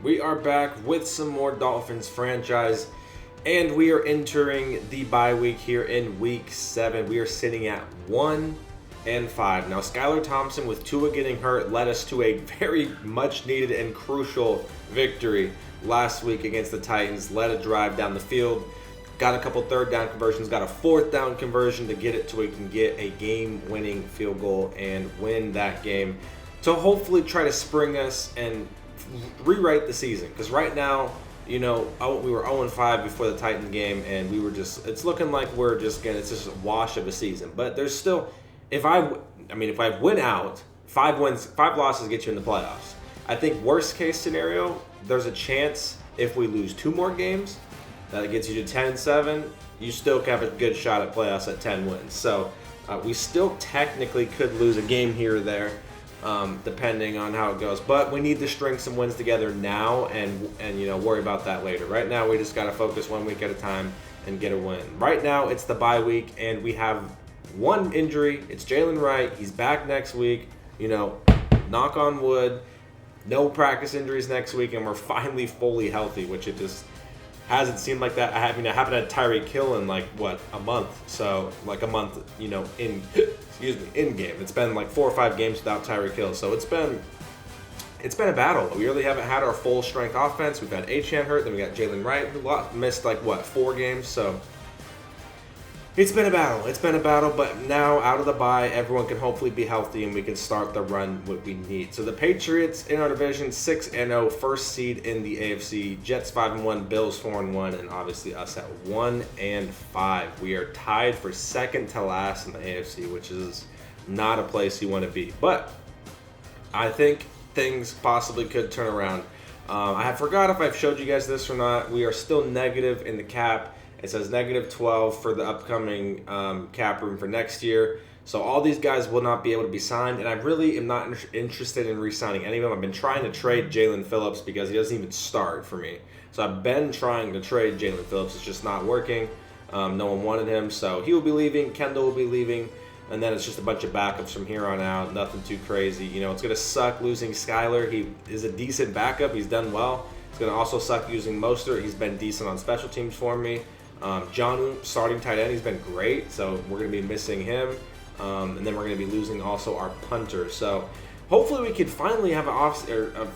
We are back with some more Dolphins franchise, and we are entering the bye week here in week 7. We are sitting at 1-5. Now, Skylar Thompson with Tua getting hurt led us to a very much needed and crucial victory last week against the Titans. Led a drive down the field, got a couple third down conversions, got a fourth down conversion to get it to where we can get a game-winning field goal and win that game to hopefully try to spring us and rewrite the season. Because right now, we were 0-5 before the Titan game, and we were it's looking like it's just a wash of a season. But there's still, if I win out, 5 losses get you in the playoffs. I think worst case scenario, there's a chance if we lose 2 more games, that gets you to 10-7. You still have a good shot at playoffs at 10 wins. So we still technically could lose a game here or there, depending on how it goes. But we need to string some wins together now and worry about that later. Right now, we just got to focus 1 week at a time and get a win. Right now, it's the bye week, and we have one injury. It's Jalen Wright. He's back next week. Knock on wood. No practice injuries next week, and we're finally fully healthy, which it just hasn't seemed like that. I haven't had Tyreek Hill in a month. So a month, in game. It's been 4 or 5 games without Tyreek Hill. So it's been a battle. We really haven't had our full strength offense. We've had Achane hurt, then we got Jalen Wright who missed 4 games. So it's been a battle. But now out of the bye, everyone can hopefully be healthy and we can start the run what we need. So the Patriots in our division 6-0, first seed in the AFC. Jets 5-1, Bills 4-1, and obviously us at 1-5. We are tied for second to last in the AFC, which is not a place you want to be. But I think things possibly could turn around. I forgot if I've showed you guys this or not. We are still negative in the cap. It says -12 for the upcoming cap room for next year. So all these guys will not be able to be signed, and I really am not interested in re-signing any of them. I've been trying to trade Jalen Phillips because he doesn't even start for me. So I've been trying to trade Jalen Phillips. It's just not working. No one wanted him, so he will be leaving. Kendall will be leaving, and then it's just a bunch of backups from here on out. Nothing too crazy. It's going to suck losing Skylar. He is a decent backup. He's done well. It's going to also suck using Mostert. He's been decent on special teams for me. John, starting tight end, he's been great, so we're going to be missing him. And then we're going to be losing also our punter. So hopefully we could finally have an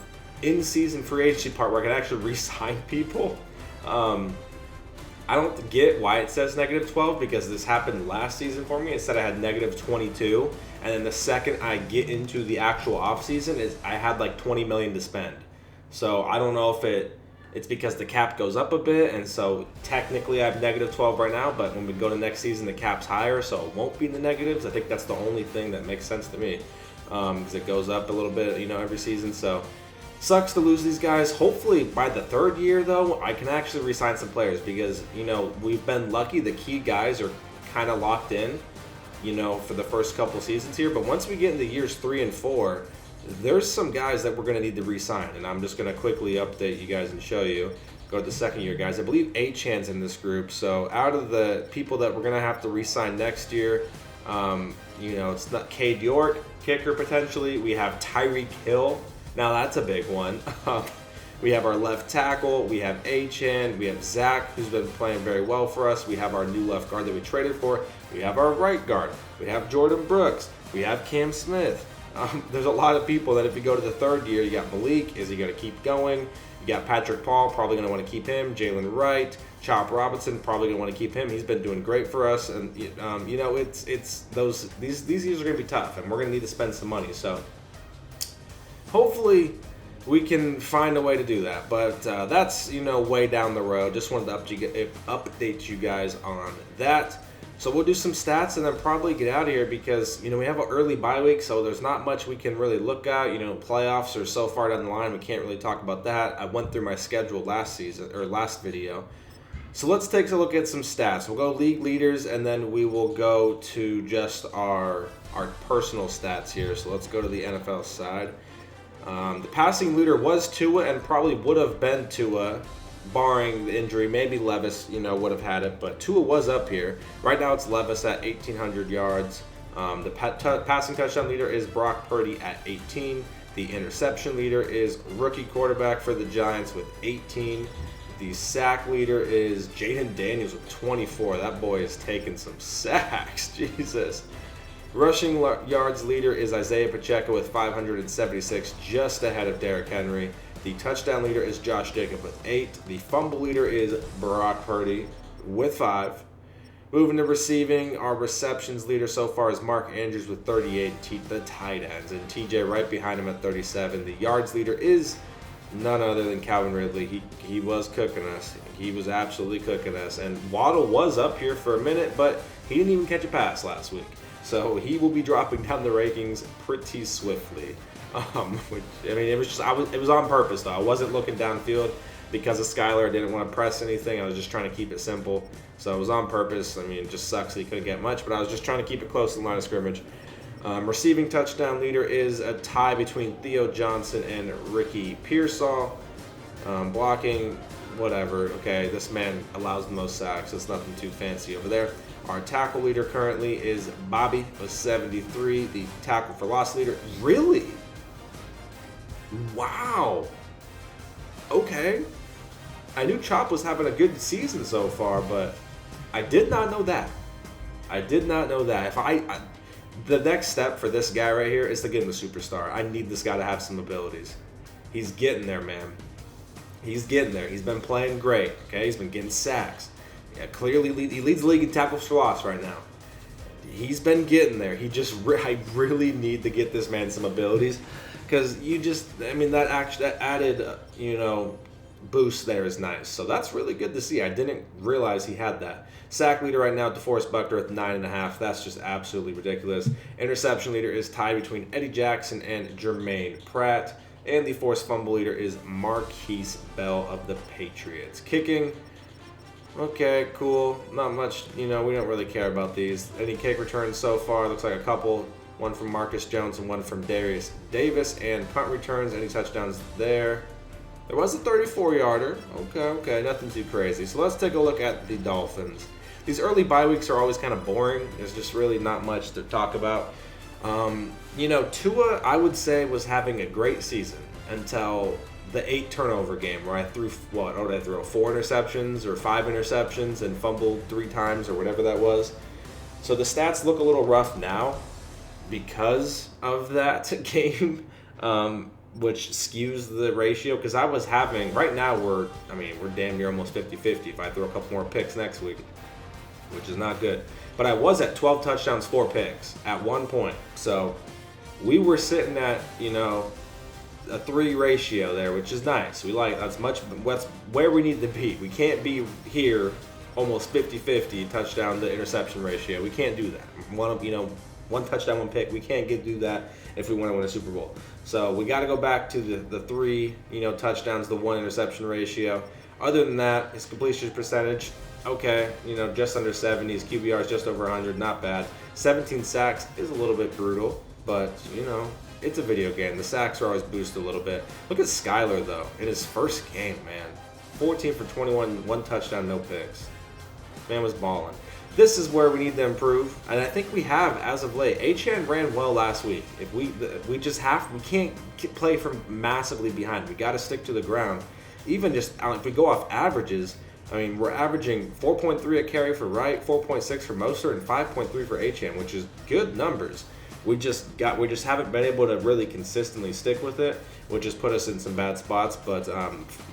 in-season free agency part where I can actually re-sign people. I don't get why it says -12 because this happened last season for me. It said I had -22, and then the second I get into the actual offseason, I had $20 million to spend. So I don't know if it's because the cap goes up a bit, and so technically I have -12 right now, but when we go to next season, the cap's higher, so it won't be in the negatives. I think that's the only thing that makes sense to me, because it goes up a little bit, every season. So sucks to lose these guys. Hopefully by the 3rd year, though, I can actually re-sign some players because, we've been lucky. The key guys are kind of locked in, for the first couple seasons here. But once we get into years 3 and 4, there's some guys that we're going to need to re-sign, and I'm just going to quickly update you guys and show you. Go to the 2nd year guys. I believe Achane's in this group. So out of the people that we're going to have to re-sign next year, it's not Cade York, kicker potentially. We have Tyreek Hill. Now that's a big one. We have our left tackle. We have Achane. We have Zach, who's been playing very well for us. We have our new left guard that we traded for. We have our right guard. We have Jordan Brooks. We have Cam Smith. There's a lot of people that if you go to the 3rd year, you got Malik. Is he going to keep going? You got Patrick Paul, probably going to want to keep him. Jalen Wright, Chop Robinson, probably going to want to keep him. He's been doing great for us, and it's these years are going to be tough, and we're going to need to spend some money. So hopefully we can find a way to do that. But that's way down the road. Just wanted to update you guys on that. So we'll do some stats and then probably get out of here because, we have an early bye week, so there's not much we can really look at. Playoffs are so far down the line, we can't really talk about that. I went through my schedule last video. So let's take a look at some stats. We'll go league leaders, and then we will go to just our personal stats here. So let's go to the NFL side. The passing leader was Tua and probably would have been Tua, barring the injury. Maybe Levis, would have had it, but Tua was up here. Right now it's Levis at 1,800 yards. The passing touchdown leader is Brock Purdy at 18. The interception leader is rookie quarterback for the Giants with 18. The sack leader is Jaden Daniels with 24. That boy is taking some sacks. Jesus. Rushing yards leader is Isaiah Pacheco with 576, just ahead of Derrick Henry. The touchdown leader is Josh Jacobs with 8. The fumble leader is Brock Purdy with 5. Moving to receiving, our receptions leader so far is Mark Andrews with 38, the tight ends, and TJ right behind him at 37. The yards leader is none other than Calvin Ridley. He was cooking us. He was absolutely cooking us. And Waddle was up here for a minute, but he didn't even catch a pass last week. So he will be dropping down the rankings pretty swiftly. Which, I mean, it was on purpose though. I wasn't looking downfield because of Skylar. I didn't want to press anything. I was just trying to keep it simple. So it was on purpose. I mean, it just sucks that he couldn't get much, but I was just trying to keep it close to the line of scrimmage. Receiving touchdown leader is a tie between Theo Johnson and Ricky Pearsall. Blocking, whatever. Okay, this man allows the most sacks. It's nothing too fancy over there. Our tackle leader currently is Bobby with 73. The tackle for loss leader, really? Wow. Okay. I knew Chop was having a good season so far, but I did not know that. I did not know that. The next step for this guy right here is to get him a superstar. I need this guy to have some abilities. He's getting there, man. He's getting there. He's been playing great. Okay, he's been getting sacks. Yeah, clearly he leads the league in tackles for loss right now. He's been getting there. I really need to get this man some abilities, because that added boost there is nice. So that's really good to see. I didn't realize he had that. Sack leader right now, DeForest Buckner at 9.5. That's just absolutely ridiculous. Interception leader is tied between Eddie Jackson and Jermaine Pratt. And the forced fumble leader is Marquise Bell of the Patriots. Kicking, okay, cool. Not much, we don't really care about these. Any kick returns so far? Looks like a couple. One from Marcus Jones and one from Darius Davis. And punt returns, any touchdowns there? There was a 34-yarder. Okay, nothing too crazy. So let's take a look at the Dolphins. These early bye weeks are always kind of boring. There's just really not much to talk about. Tua, I would say, was having a great season until the 8 turnover game where I threw, 4 interceptions or 5 interceptions and fumbled 3 times or whatever that was. So the stats look a little rough now because of that game, which skews the ratio. Because I was having, right now we're damn near almost 50-50 if I throw a couple more picks next week, which is not good. But I was at 12 touchdowns, 4 picks at one point. So we were sitting at, a 3 ratio there, which is nice. That's where we need to be. We can't be here almost 50-50 touchdown to interception ratio. We can't do that. One touchdown, 1 pick. We can't do that if we want to win a Super Bowl. So we got to go back to the 3, touchdowns, the 1 interception ratio. Other than that, his completion percentage, okay, just under 70. His QBR is just over 100, not bad. 17 sacks is a little bit brutal, but, it's a video game. The sacks are always boosted a little bit. Look at Skylar, though, in his first game, man. 14 for 21, 1 touchdown, no picks. Man was balling. This is where we need to improve, and I think we have as of late. Achane ran well last week. If we can't play from massively behind. We got to stick to the ground. Even just if we go off averages, we're averaging 4.3 a carry for Wright, 4.6 for Mostert, and 5.3 for Achane, which is good numbers. We just haven't been able to really consistently stick with it, which has put us in some bad spots. But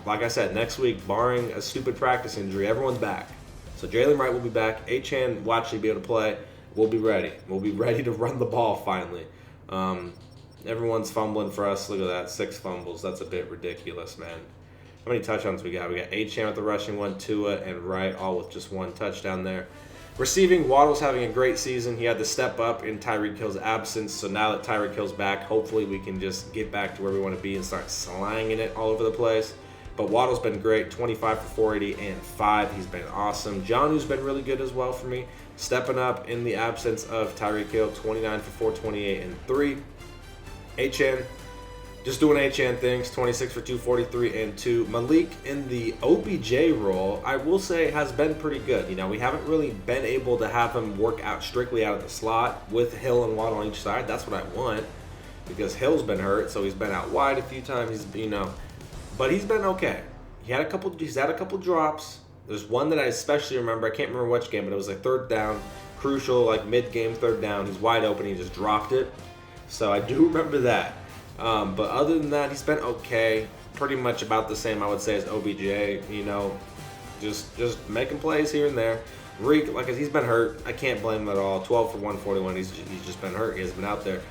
like I said, next week, barring a stupid practice injury, everyone's back. So Jalen Wright will be back. Achane will actually be able to play. We'll be ready. We'll be ready to run the ball finally. Everyone's fumbling for us. Look at that, 6 fumbles. That's a bit ridiculous, man. How many touchdowns we got? We got Achane with the rushing one, Tua and Wright all with just 1 touchdown there. Receiving, Waddle's having a great season. He had to step up in Tyreek Hill's absence. So now that Tyreek Hill's back, hopefully we can just get back to where we want to be and start slanging it all over the place. But Waddle's been great, 25 for 480 and 5. He's been awesome. Jonnu's been really good as well for me, stepping up in the absence of Tyreek Hill, 29 for 428 and 3. Achane, just doing Achane things, 26 for 243 and 2. Malik in the OBJ role, I will say, has been pretty good. We haven't really been able to have him work out strictly out of the slot with Hill and Waddle on each side. That's what I want. because Hill's been hurt, so he's been out wide a few times. But he's been okay. He's had a couple drops. There's one that I especially remember. I can't remember which game, but it was like third down, crucial, like mid-game third down. He's wide open. He just dropped it. So I do remember that. But other than that, he's been okay. Pretty much about the same, I would say, as OBJ. Just making plays here and there. Reek, like he's been hurt. I can't blame him at all. 12 for 141. He's just been hurt. He hasn't been out there.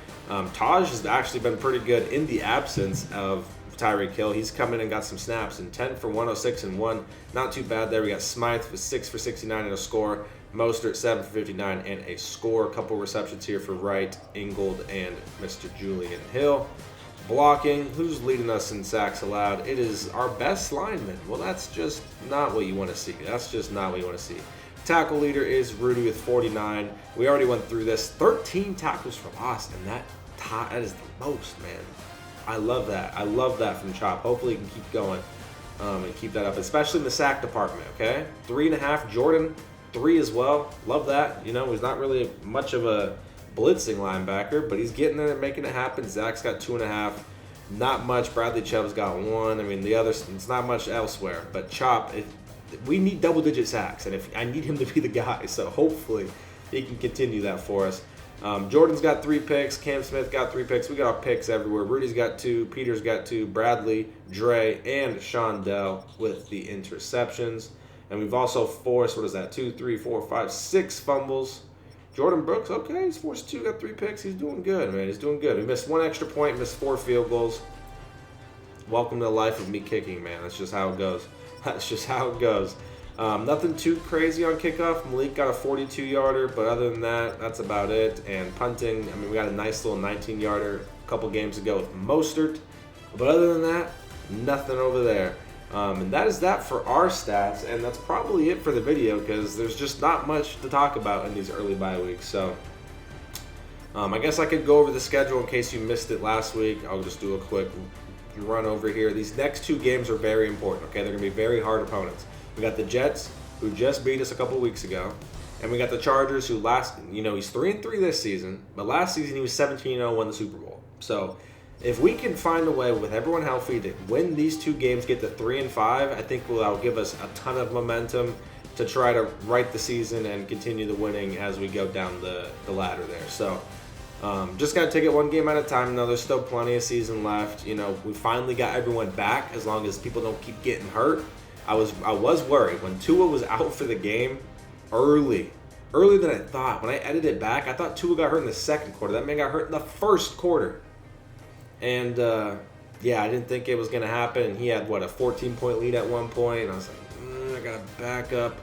Taj has actually been pretty good in the absence of Tyreek Hill. He's come in and got some snaps, and 10 for 106 and 1. Not too bad there. We got Smythe with 6 for 69 and a score. Mostert 7 for 59 and a score. A couple receptions here for Wright, Ingold, and Mr. Julian Hill. Blocking, who's leading us in sacks allowed? It is our best lineman. Well, that's just not what you want to see. That's just not what you want to see. Tackle leader is Rudy with 49. We already went through this. 13 tackles for loss, and that is the most, man. I love that. I love that from Chop. Hopefully he can keep going and keep that up, especially in the sack department, okay? 3.5. Jordan, 3 as well. Love that. He's not really much of a blitzing linebacker, but he's getting there and making it happen. Zach's got 2.5. Not much. Bradley Chubb's got 1. I mean, the others, it's not much elsewhere. But Chop, we need double-digit sacks, and I need him to be the guy. So hopefully he can continue that for us. Jordan's got 3 picks. Cam Smith got 3 picks. We got our picks everywhere. Rudy's got 2. Peter's got 2. Bradley, Dre, and Shondell with the interceptions. And we've also forced, 2, 3, 4, 5, 6 fumbles. Jordan Brooks, okay, he's forced 2, got 3 picks. He's doing good, man. He's doing good. We missed 1 extra point, missed 4 field goals. Welcome to the life of me kicking, man. That's just how it goes. That's just how it goes. Nothing too crazy on kickoff. Malik got a 42-yarder, but other than that, that's about it. And punting, we got a nice little 19-yarder a couple games ago with Mostert. But other than that, nothing over there. And that is that for our stats, and that's probably it for the video because there's just not much to talk about in these early bye weeks. So I guess I could go over the schedule in case you missed it last week. I'll just do a quick run over here. These next 2 games are very important, okay? They're going to be very hard opponents. We got the Jets, who just beat us a couple weeks ago, and we got the Chargers, who he's 3-3 this season, but last season he was 17-0, won the Super Bowl. So if we can find a way with everyone healthy to win these 2 games, get to 3-5, I think that'll give us a ton of momentum to try to right the season and continue the winning as we go down the ladder there. So just got to take it one game at a time. Now, there's still plenty of season left. We finally got everyone back as long as people don't keep getting hurt. I was worried when Tua was out for the game earlier than I thought. When I edited it back, I thought Tua got hurt in the second quarter. That man got hurt in the first quarter. And, I didn't think it was going to happen. He had, a 14-point lead at one point. And I was like, I got to back up.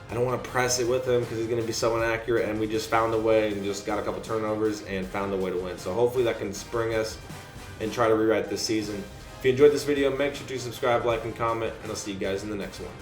I don't want to press it with him because he's going to be so inaccurate. And we just found a way and just got a couple turnovers and found a way to win. So hopefully that can spring us and try to rewrite this season. If you enjoyed this video, make sure to subscribe, like, and comment. And I'll see you guys in the next one.